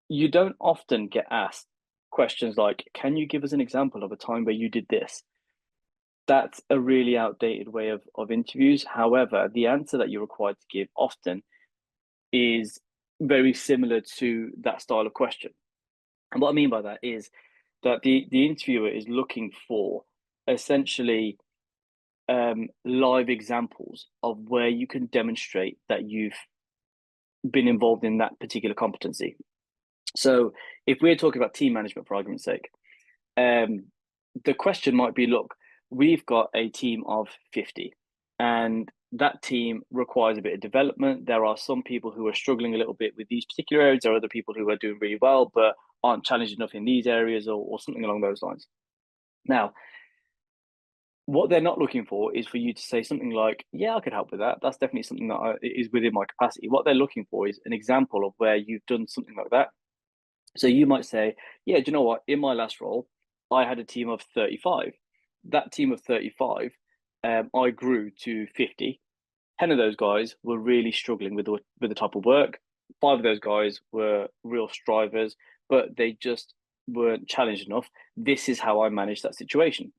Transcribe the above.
you don't often get asked questions like, can you give us an example of a time where you did this? That's a really outdated way of interviews. However, the answer that you're required to give often is very similar to that style of question. And what I mean by that is that the interviewer is looking for essentially live examples of where you can demonstrate that you've been involved in that particular competency. So if we're talking about team management, for argument's sake, um, the question might be, look, we've got a team of 50 and that team requires a bit of development. There are some people who are struggling a little bit with these particular areas. There are other people who are doing really well, but aren't challenged enough in these areas or something along those lines. Now, what they're not looking for is for you to say something like, yeah, I could help with that. That's definitely something that is within my capacity. What they're looking for is an example of where you've done something like that. So you might say, yeah, do you know what? In my last role, I had a team of 35. That team of 35, I grew to 50. 10 of those guys were really struggling with the type of work. Five of those guys were real strivers, but they just weren't challenged enough. This is how I managed that situation.